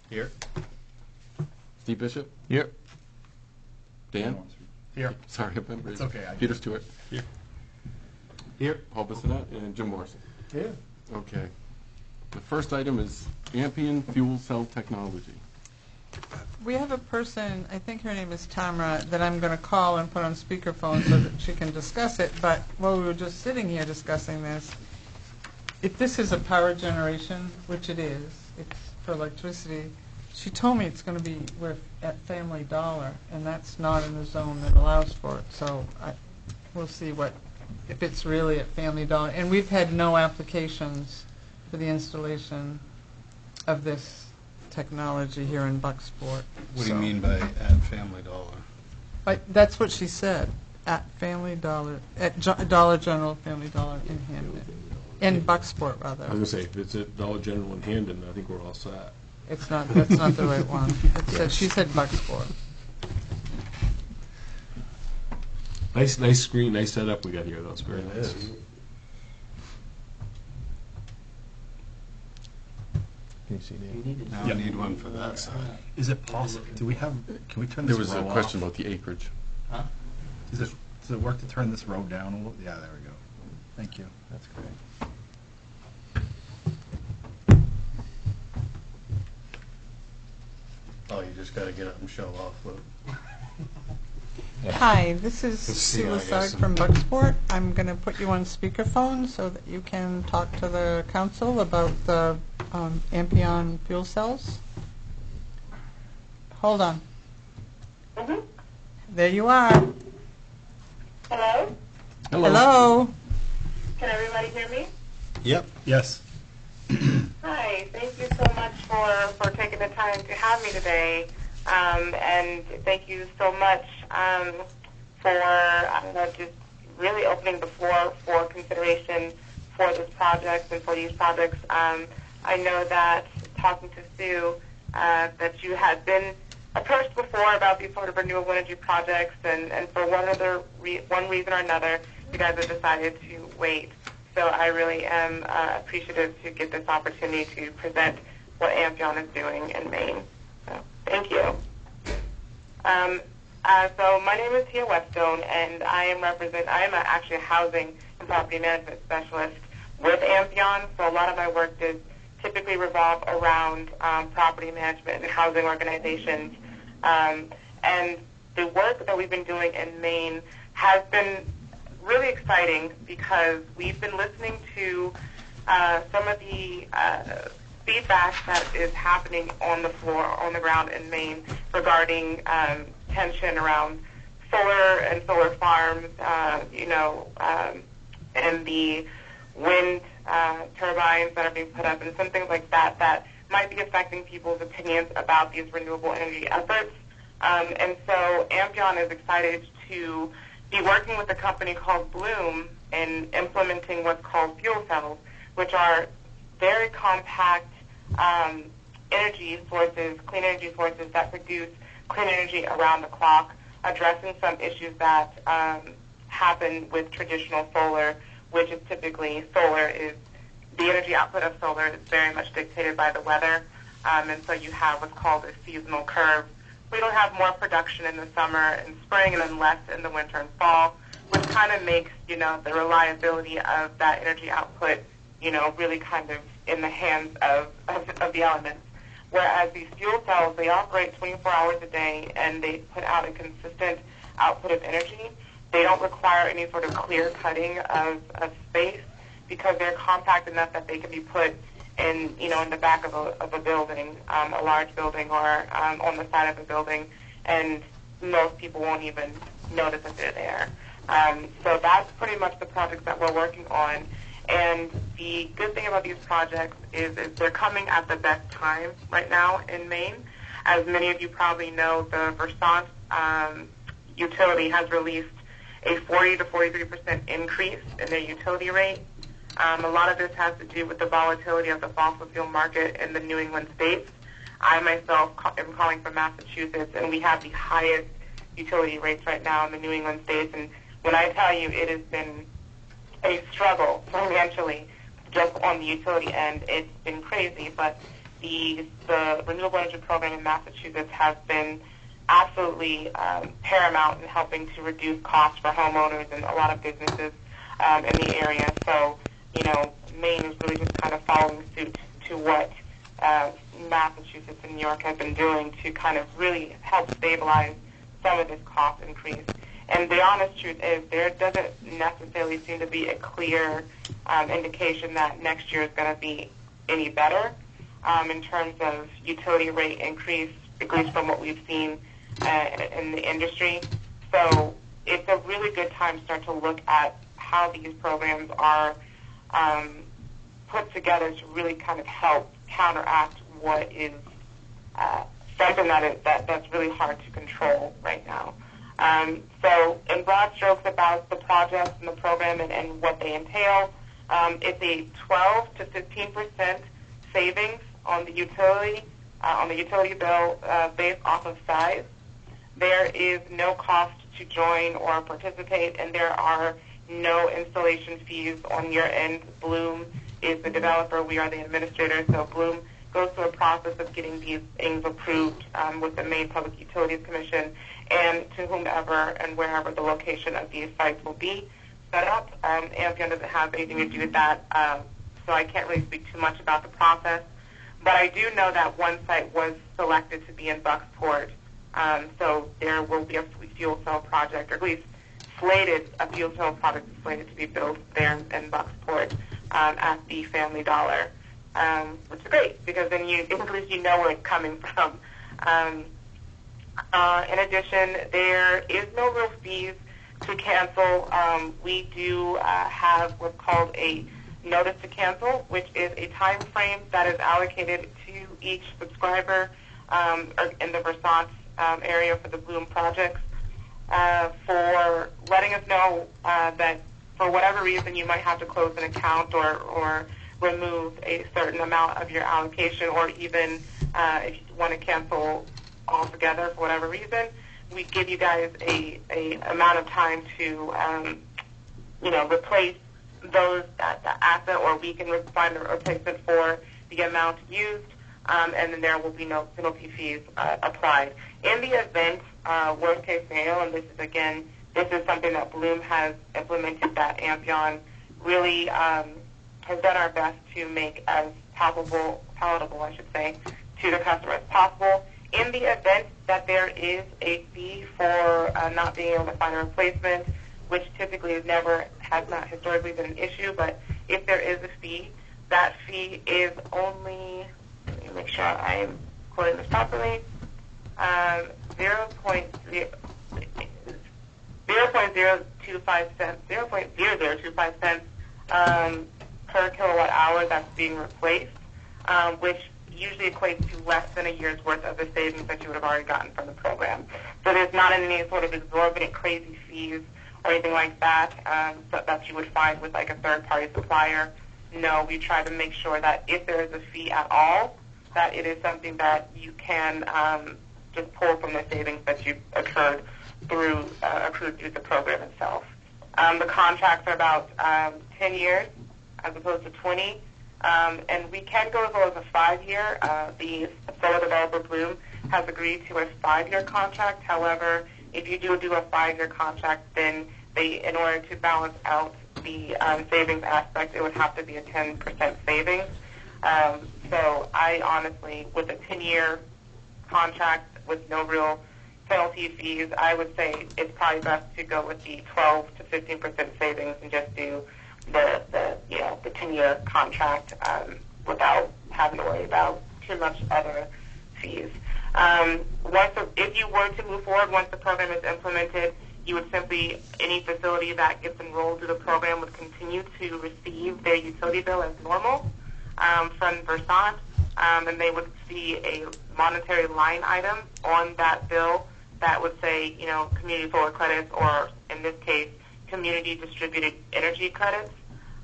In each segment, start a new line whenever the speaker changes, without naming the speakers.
Here.
Steve Bishop?
Here.
Dan?
Here.
Sorry, I remember.
It's okay.
Peter Stewart?
Here.
Here. Paul Bissonnette and Jim Morrison.
Here.
Okay. The first item is Ampion Fuel Cell Technology.
We have a person, I think her name is Tamara, that I'm going to call and put on speakerphone so that she can discuss it. But while we were just sitting here discussing this, if this is a power generation, which it is, it's for electricity, she told me it's going to be at Family Dollar, and that's not in the zone that allows for it. So we'll see if it's really at Family Dollar. And we've had no applications for the installation of this technology here in Bucksport.
What do you mean by at Family Dollar?
That's what she said, at Family Dollar, at Dollar General, Family Dollar in Hamden. In Bucksport, rather.
I was going to say, if it's at Dollar General in Hamden, I think we're all set.
It's not, that's not the right one. She said Bucksport.
Nice screen, nice setup we got here, though. It's very nice.
Can you see me? Now I need one for that side.
Is it possible? Can we turn this
There was a
row
question
off?
about the acreage.
Does it work to turn this row down a little? Yeah, there we go. Thank you.
That's great. Oh, you just got to get up and show off, Luke.
Hi, this is
Let's see,
Sue
I
Lassard
guess.
from Bucksport. I'm going to put you on speakerphone so that you can talk to the council about the Ampion fuel cells. Hold on.
Mm-hmm.
There you are.
Hello?
Hello.
Can everybody hear me?
Yep.
Yes.
Hi, thank you so much for taking the time to have me today. And thank you so much for just really opening the floor for consideration for this project and for these projects. I know that talking to Sue, that you had been approached before about these sort of renewable energy projects, and for one reason or another, you guys have decided to wait. So I really am appreciative to get this opportunity to present what Ampion is doing in Maine. So thank you. So my name is Tia Westone, and I am actually a housing and property management specialist with Ampion. So a lot of my work does typically revolve around property management and housing organizations. And the work that we've been doing in Maine has been really exciting because we've been listening to some of the feedback that is happening on the floor, on the ground in Maine regarding tension around solar and solar farms, and the wind turbines that are being put up and some things like that that might be affecting people's opinions about these renewable energy efforts. And so Ampion is excited to be working with a company called Bloom in implementing what's called fuel cells, which are very compact energy sources, clean energy sources that produce clean energy around the clock, addressing some issues that happen with traditional solar, which is typically the energy output of solar is very much dictated by the weather, and so you have what's called a seasonal curve. We don't have more production in the summer and spring and then less in the winter and fall, which kind of makes, the reliability of that energy output, really kind of in the hands of the elements. Whereas these fuel cells, they operate 24 hours a day and they put out a consistent output of energy. They don't require any sort of clear cutting of space because they're compact enough that they can be put in the back of a building, a large building, or on the side of a building, and most people won't even notice that they're there. So that's pretty much the projects that we're working on. And the good thing about these projects is they're coming at the best time right now in Maine. As many of you probably know, the Versant utility has released a 40 to 43% increase in their utility rate. A lot of this has to do with the volatility of the fossil fuel market in the New England states. I myself am calling from Massachusetts, and we have the highest utility rates right now in the New England states. And when I tell you it has been a struggle financially just on the utility end, it's been crazy. But the renewable energy program in Massachusetts has been absolutely paramount in helping to reduce costs for homeowners and a lot of businesses in the area. So, Maine is really just kind of following suit to what Massachusetts and New York have been doing to kind of really help stabilize some of this cost increase. And the honest truth is there doesn't necessarily seem to be a clear indication that next year is going to be any better in terms of utility rate increase, at least from what we've seen in the industry. So it's a really good time to start to look at how these programs are put together to really kind of help counteract what is something that's really hard to control right now. So in broad strokes about the projects and the program and what they entail, it's a 12 to 15% savings on the utility bill based off of size. There is no cost to join or participate, and there are no installation fees on your end. Bloom is the developer. We are the administrator. So Bloom goes through a process of getting these things approved with the Maine Public Utilities Commission and to whomever and wherever the location of these sites will be set up. Amphion doesn't have anything to do with that, so I can't really speak too much about the process. But I do know that one site was selected to be in Bucksport, so there will be a fuel cell project, or at least a fuel cell project is slated to be built there in Bucksport at the Family Dollar, which is great because then at least you know where it's coming from. In addition, there is no real fees to cancel. We do have what's called a notice to cancel, which is a time frame that is allocated to each subscriber in the Versant area for the Bloom projects for letting us know that for whatever reason you might have to close an account or remove a certain amount of your allocation, or even if you want to cancel altogether for whatever reason, we give you guys a amount of time to replace those the asset, or we can find a replacement for the amount used, and then there will be no penalty fees applied. In the event, worst case scenario, and this is something that Bloom has implemented that Amphion really has done our best to make as palatable, I should say, to the customer as possible. In the event that there is a fee for not being able to find a replacement, which typically has not historically been an issue, but if there is a fee, that fee is only, let me make sure I am quoting this properly, 0.0025 cents per kilowatt hour that's being replaced, which usually equates to less than a year's worth of the savings that you would have already gotten from the program. So there's not any sort of exorbitant crazy fees or anything like that that you would find with like a third-party supplier. No, we try to make sure that if there is a fee at all, that it is something that you can just pull from the savings that you've accrued through the program itself. The contracts are about 10 years as opposed to 20. And we can go as low as a 5-year. The solar developer Bloom has agreed to a 5-year contract. However, if you do a 5-year contract, then in order to balance out the savings aspect, it would have to be a 10% savings. So I honestly, with a 10-year contract with no real penalty fees, I would say it's probably best to go with the 12 to 15% savings and just do the 10-year contract without having to worry about too much other fees. If you were to move forward, once the program is implemented, you would simply, any facility that gets enrolled through the program would continue to receive their utility bill as normal from Versant, and they would see a monetary line item on that bill that would say, community solar credits, or in this case, community distributed energy credits.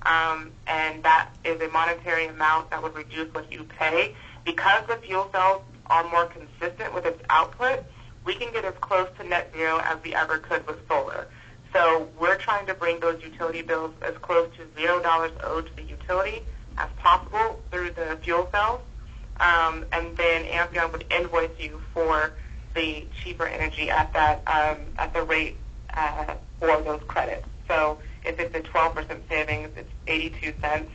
And that is a monetary amount that would reduce what you pay. Because the fuel cells are more consistent with its output, we can get as close to net zero as we ever could with solar. So we're trying to bring those utility bills as close to $0 owed to the utility as possible through the fuel cells. and then Amphion would invoice you for the cheaper energy at that at the rate for those credits. So if it's a 12% savings, it's 82 cents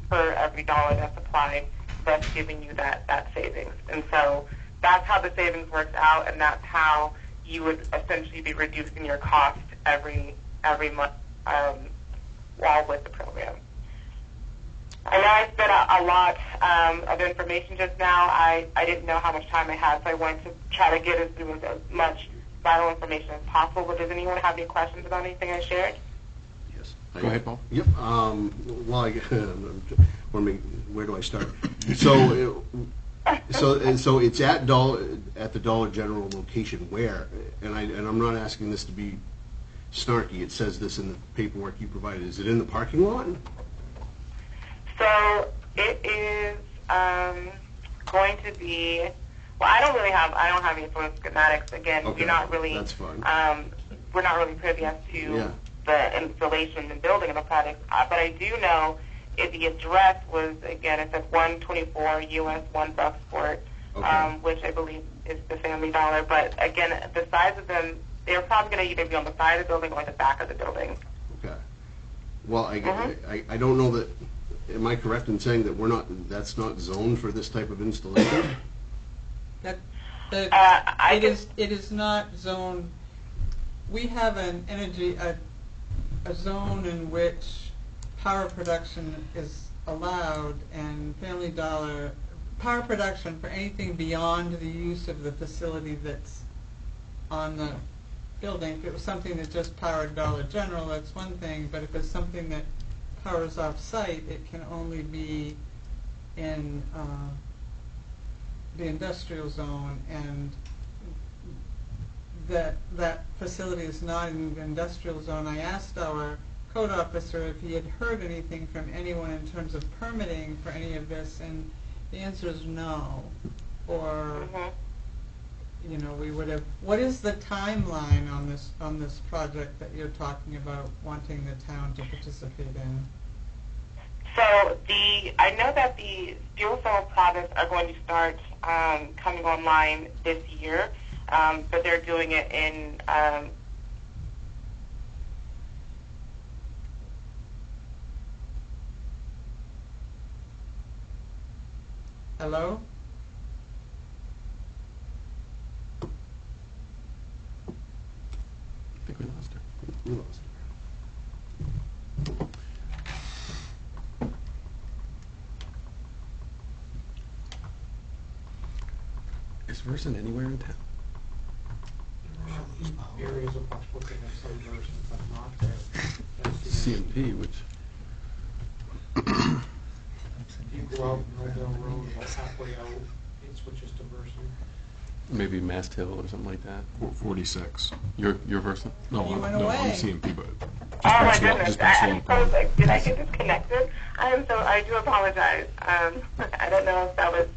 per every dollar that's applied, thus giving you that savings. And so that's how the savings works out, and that's how you would essentially be reducing your cost every month while with the program. I know I spent a lot of information just now. I didn't know how much time I had, so I wanted to try to get through as much vital information as possible. But does anyone have any questions about anything I shared?
Yes.
Go ahead, Paul.
Yep. Well, where do I start? So it's at the Dollar General location. Where? And I'm not asking this to be snarky. It says this in the paperwork you provided. Is it in the parking lot?
So it is going to be. Well, I don't have any sort of schematics. Again,
Okay,
you're not really.
that's fine.
We're not really privy as to the installation and building of the product. But I do know the address was, again, it says 124 US 1 Bucksport, which I believe is the Family Dollar. But again, the size of them, they're probably going to either be on the side of the building or the back of the building.
Okay. Well, I don't know that. Am I correct in saying that that's not zoned for this type of installation?
It is not zoned. We have an energy a zone in which power production is allowed, and Family Dollar power production for anything beyond the use of the facility that's on the building. If it was something that just powered Dollar General, that's one thing. But if it's something that powers off-site, it can only be in the industrial zone, and that facility is not in the industrial zone. I asked our code officer if he had heard anything from anyone in terms of permitting for any of this, and the answer is no. Or, we would have. What is the timeline on this project that you're talking about wanting the town to participate in?
So I know that the fuel cell projects are going to start coming online this year, but they're doing it in
Hello?
I think we lost her.
We lost it.
Is Versant anywhere in town?
Areas of Bucksport that have some versions, but not there.
CMP, which
You go out Millville Road, about halfway out, it switches to Versant.
maybe Mast Hill or something like that.
46.
You're Versant?
No,
You
I'm,
went
no, I'm
away.
CMP, but
Oh my
just
goodness!
past
I
Long
suppose,
Pond.
did I get disconnected? I do apologize. I don't know if that was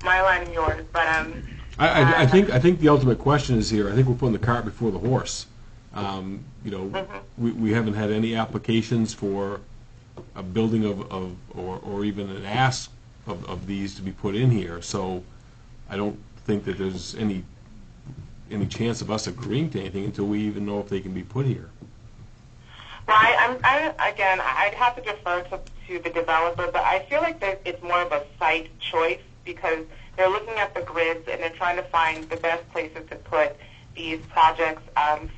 my line or yours, but
I think the ultimate question is here. I think we're putting the cart before the horse. We haven't had any applications for a building or even an ask of these to be put in here. So I don't think that there's any chance of us agreeing to anything until we even know if they can be put here.
well, I'd have to defer to the developer, but I feel like that it's more of a site choice because they're looking at the grids and they're trying to find the best places to put these projects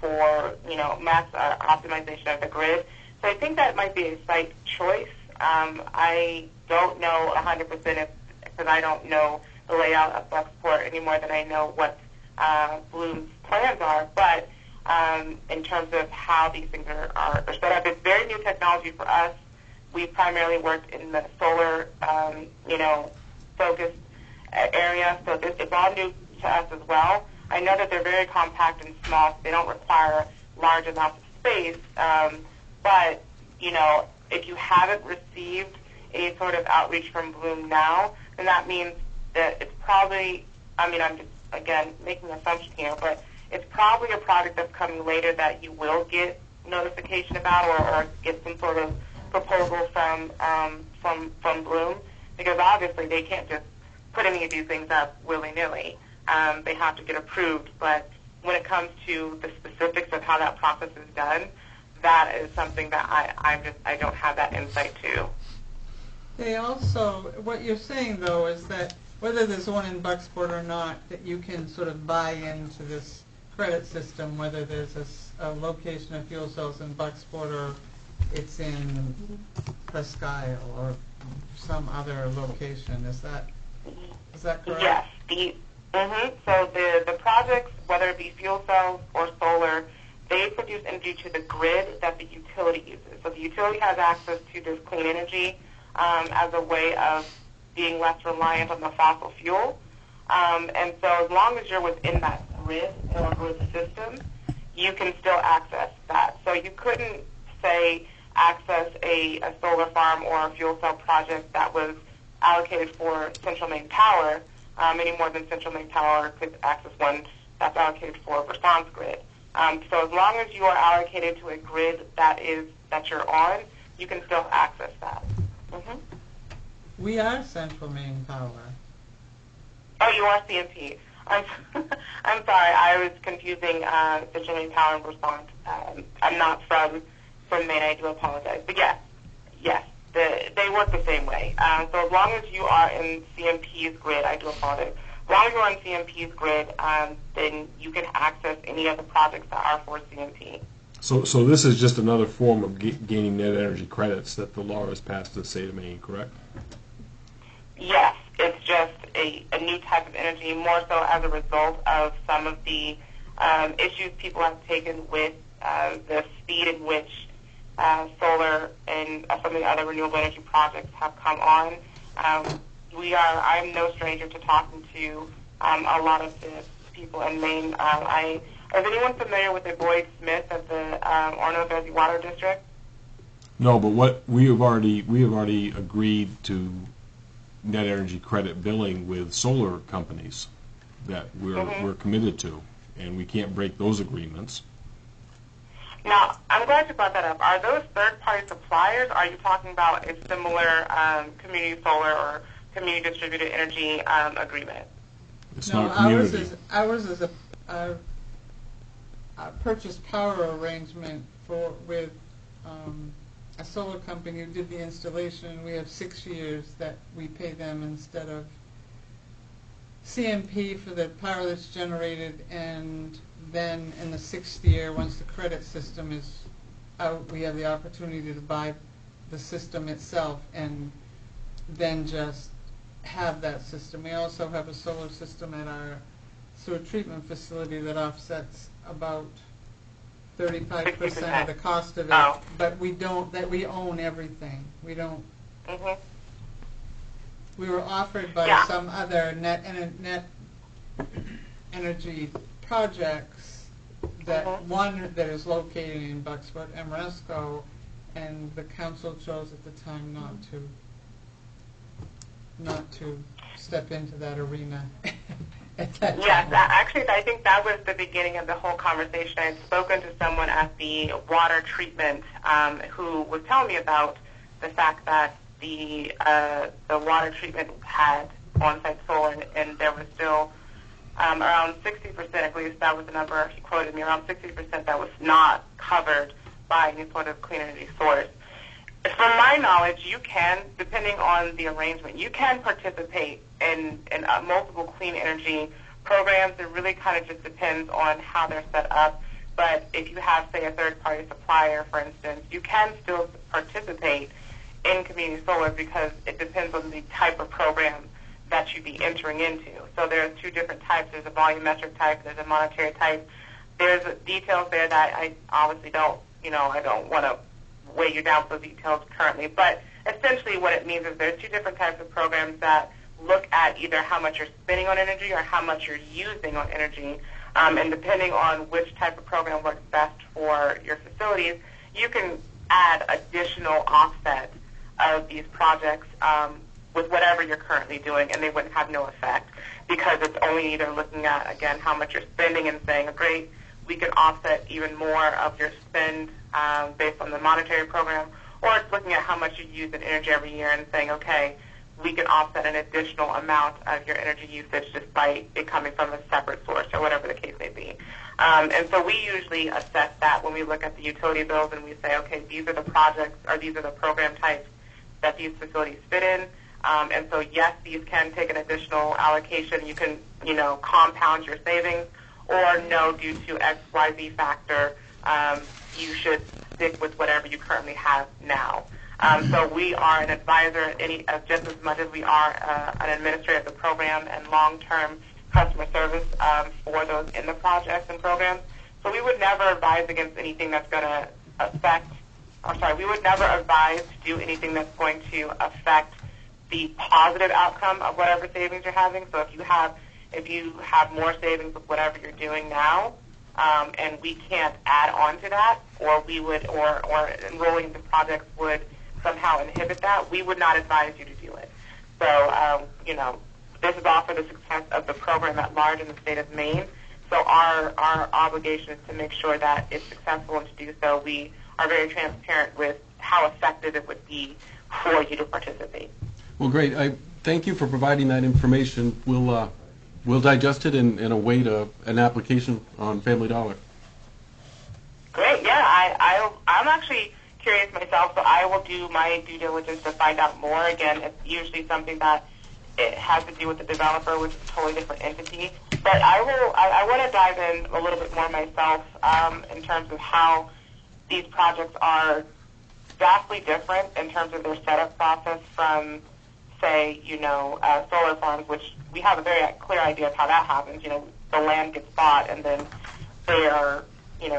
for mass optimization of the grid. So I think that might be a site choice. I don't know 100% because I don't know the layout of Bucksport any more than I know what Bloom's plans are. But in terms of how these things are set up, it's very new technology for us. We primarily worked in the solar, focused area, so it's all new to us as well. I know that they're very compact and small, so they don't require large amounts of space. But if you haven't received any sort of outreach from Bloom now, then that means that it's probably, I'm just, again, making an assumption here, but it's probably a project that's coming later that you will get notification about or get some sort of proposal from Bloom. because obviously they can't just put any of these things up willy-nilly. They have to get approved, but when it comes to the specifics of how that process is done, that is something that I don't have that insight to.
They also, what you're saying though is that whether there's one in Bucksport or not, that you can sort of buy into this credit system, whether there's a location of fuel cells in Bucksport or it's in Presque Isle or some other location. Is that correct?
Yes. So the projects, whether it be fuel cells or solar, they produce energy to the grid that the utility uses. So the utility has access to this clean energy as a way of being less reliant on the fossil fuel. And so as long as you're within that grid or grid system, you can still access that. So you couldn't, say, access a solar farm or a fuel cell project that was allocated for Central Maine Power any more than Central Maine Power could access one that's allocated for a response grid. So as long as you are allocated to a grid that you're on, you can still access that. Mm-hmm.
We are Central Maine Power.
Oh, you are CMP. I'm sorry, I was confusing Central Maine Power and Response. I'm not from Maine. I do apologize. But yes, they work the same way. So as long as you are in CMP's grid, I do apologize. As long as you're on CMP's grid, then you can access any of the projects that are for CMP.
So this is just another form of gaining net energy credits that the law has passed in the state of Maine, correct?
Yes, it's just a new type of energy, more so as a result of some of the issues people have taken with the speed in which solar and some of the other renewable energy projects have come on. I'm no stranger to talking to a lot of the people in Maine. Is anyone familiar with the Boyd Smith of the Orono-Vesey Water District?
No, but what we have already agreed to net energy credit billing with solar companies that we're committed to, and we can't break those agreements.
Now, I'm glad you brought that up. Are those third-party suppliers? Or are you talking about a similar community solar or community distributed energy agreement?
It's
No,
not community.
ours is a purchase power arrangement with a solar company who did the installation. We have 6 years that we pay them instead of CMP for the power that's generated, and then in the 6th year, once the credit system is out, we have the opportunity to buy the system itself and then just have that system. We also have a solar system at our sewer treatment facility that offsets about 35% of the cost of it,
Oh.
but we own everything. We don't.
Mm-hmm.
We were offered by
Yeah.
some other net energy projects that one that is located in Bucksport, Amoresco, and the council chose at the time not to step into that arena at that
Yes,
time.
actually, I think that was the beginning of the whole conversation. I had spoken to someone at the water treatment who was telling me about the fact that the water treatment had on-site solar, and there was still around 60%, I believe that was the number he quoted me, around 60% that was not covered by any sort of clean energy source. From my knowledge, you can, depending on the arrangement, you can participate in multiple clean energy programs. It really kind of just depends on how they're set up. But if you have, say, a third-party supplier, for instance, you can still participate in community solar because it depends on the type of program that you'd be entering into. So there are two different types. There's a volumetric type, there's a monetary type. There's details there that I obviously don't want to weigh you down for those details currently. But essentially what it means is there's two different types of programs that look at either how much you're spending on energy or how much you're using on energy. And depending on which type of program works best for your facilities, you can add additional offsets of these projects with whatever you're currently doing, and they wouldn't have no effect because it's only either looking at, again, how much you're spending and saying, great, we can offset even more of your spend based on the monetary program, or it's looking at how much you use in energy every year and saying, okay, we can offset an additional amount of your energy usage just by it coming from a separate source or whatever the case may be. And so we usually assess that when we look at the utility bills and we say, okay, these are the projects or these are the program types that these facilities fit in. And so, yes, these can take an additional allocation. You can, compound your savings, or no, due to X, Y, Z factor, you should stick with whatever you currently have now. So we are an advisor just as much as we are an administrator of the program and long-term customer service for those in the projects and programs. So we would never advise against anything that's going to we would never advise to do anything that's going to affect the positive outcome of whatever savings you're having. So if you have more savings with whatever you're doing now, and we can't add on to that, or enrolling the projects would somehow inhibit that, we would not advise you to do it. So, this is all for the success of the program at large in the state of Maine. So our obligation is to make sure that it's successful, and to do so, we are very transparent with how effective it would be for you to participate.
Well, great. I thank you for providing that information. We'll digest it and await an application on Family Dollar.
Great. Yeah, I'm actually curious myself, so I will do my due diligence to find out more. Again, it's usually something that it has to do with the developer, which is a totally different entity. But I want to dive in a little bit more myself in terms of how these projects are vastly different in terms of their setup process from, say, solar farms, which we have a very clear idea of how that happens. The land gets bought and then they are,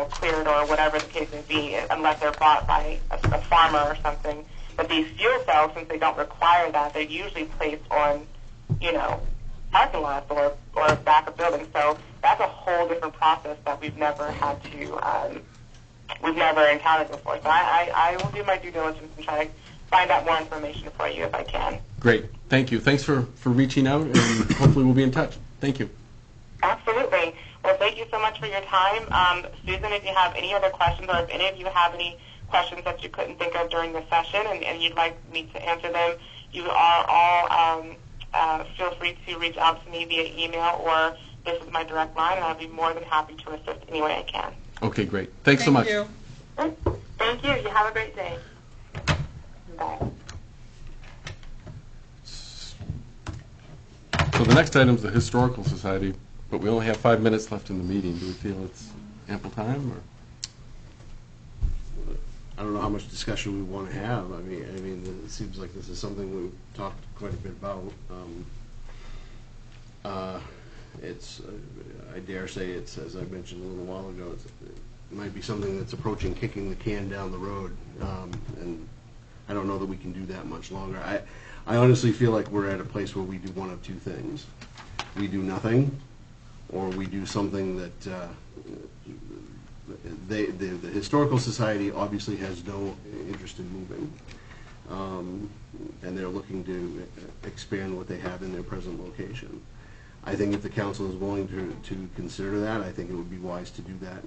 cleared or whatever the case may be, unless they're bought by a farmer or something. But these fuel cells, since they don't require that, they're usually placed on, parking lots or back of buildings. So that's a whole different process that we've never had to, we've never encountered before. So I will do my due diligence and try to find out more information for you if I can.
Great. Thank you. Thanks for reaching out, and hopefully we'll be in touch. Thank you.
Absolutely. Well, thank you so much for your time. Susan, if you have any other questions, or if any of you have any questions that you couldn't think of during the session and you'd like me to answer them, you are all feel free to reach out to me via email, or this is my direct line, and I'll be more than happy to assist any way I can.
Okay, great. Thanks so much.
Thank you.
Thank you. You have a great day. Bye.
So the next item is the Historical Society, but we only have 5 minutes left in the meeting. Do we feel it's ample time, or?
I don't know how much discussion we want to have. I mean, it seems like this is something we've talked quite a bit about. I dare say it's, as I mentioned a little while ago, it might be something that's approaching kicking the can down the road, and I don't know that we can do that much longer. I honestly feel like we're at a place where we do one of two things. We do nothing, or we do something that the Historical Society obviously has no interest in moving, and they're looking to expand what they have in their present location. I think if the council is willing to consider that, I think it would be wise to do that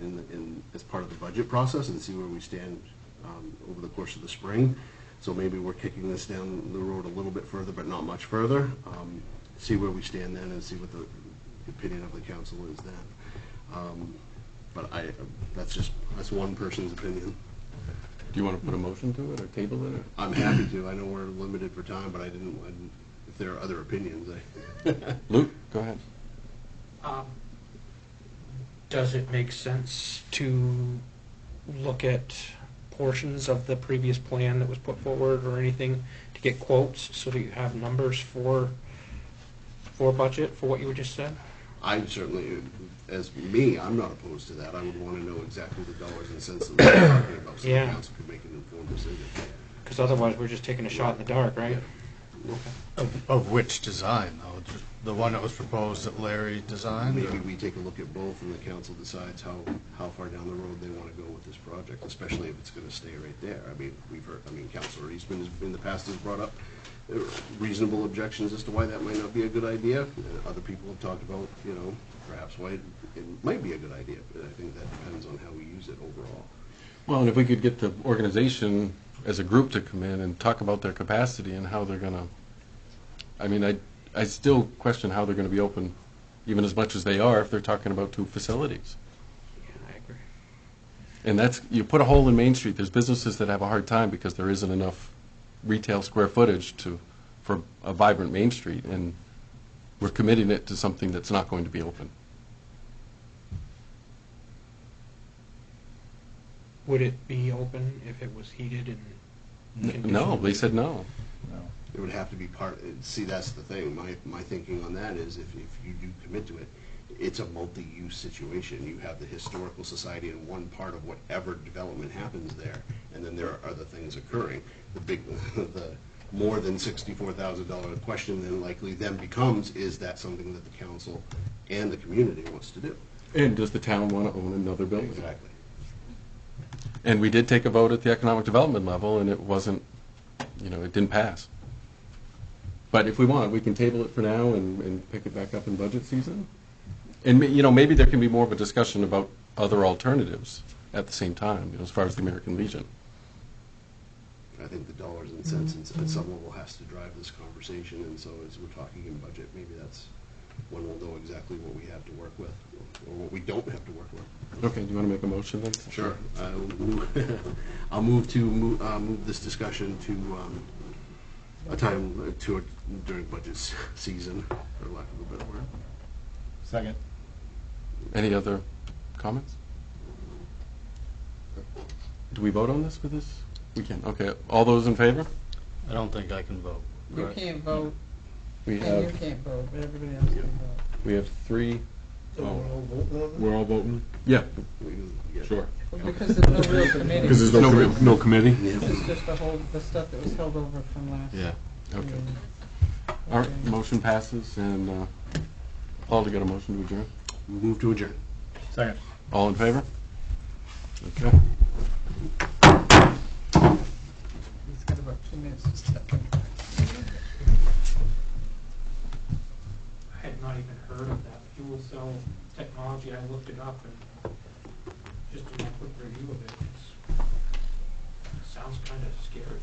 as part of the budget process and see where we stand over the course of the spring. So maybe we're kicking this down the road a little bit further, but not much further. See where we stand then, and see what the opinion of the council is then. But that's one person's opinion.
Do you want to put a motion to it or table it? Or?
I'm happy to. I know we're limited for time, but if there are other opinions,
Luke, go ahead.
Does it make sense to look at portions of the previous plan that was put forward or anything to get quotes so that you have numbers for budget for what you just said?
I certainly, as me, I'm not opposed to that. I would want to know exactly the dollars and cents that we're talking about, so
Yeah.
the council could make an informed decision.
Because otherwise we're just taking a shot in the dark, right?
Of which design, though? Just the one that was proposed that Larry designed? or-
Maybe we take a look at both, and the council decides how far down the road they want to go with this project, especially if it's going to stay right there. I mean, Councilor Eastman in the past has brought up reasonable objections as to why that might not be a good idea. Other people have talked about, perhaps why it might be a good idea, but I think that depends on how we use it overall.
Well, and if we could get the organization as a group to come in and talk about their capacity and how they're going to I mean, I still question how they're going to be open, even as much as they are, if they're talking about 2 facilities.
Yeah, I agree.
And that's, you put a hole in Main Street, there's businesses that have a hard time because there isn't enough retail square footage for a vibrant Main Street, and we're committing it to something that's not going to be open.
Would it be open if it was heated and
No,
conditioned?
they said no.
It would have to be part, see, that's the thing, my thinking on that is if you do commit to it, it's a multi-use situation. You have the historical society in one part of whatever development happens there, and then there are other things occurring. The more than $64,000 question then likely then becomes, is that something that the council and the community wants to do?
And does the town want to own another building?
Exactly.
And we did take a vote at the economic development level, and it wasn't, it didn't pass. But if we want, we can table it for now and pick it back up in budget season. And, maybe there can be more of a discussion about other alternatives at the same time, as far as the American Legion.
I think the dollars and cents at some level has to drive this conversation, and so as we're talking in budget, maybe that's when we'll know exactly what we have to work with, or what we don't have to work with.
Okay, do you want to make a motion then?
Sure. I'll move this discussion to a time during budget season, for lack of a better word.
Second.
Any other comments? Do we vote on this for this? We can. Okay. All those in favor?
I don't think I can vote.
You
right?
can't vote,
We
and you
have
can't vote, but everybody else can vote.
we have 3.
We're all voting?
Yeah,
Yeah.
sure.
Well, because there's no real committee.
Because there's no committee?
It's just the stuff that was held over from last.
Yeah.
Okay.
meeting.
All right. Motion passes, and Paul, to get a motion to adjourn.
Move to adjourn.
Second.
All in favor? Okay.
He's got about 2 minutes to step in.
I had not even heard of that fuel cell technology. I looked it up and just did a quick review of it. It sounds kind of scary.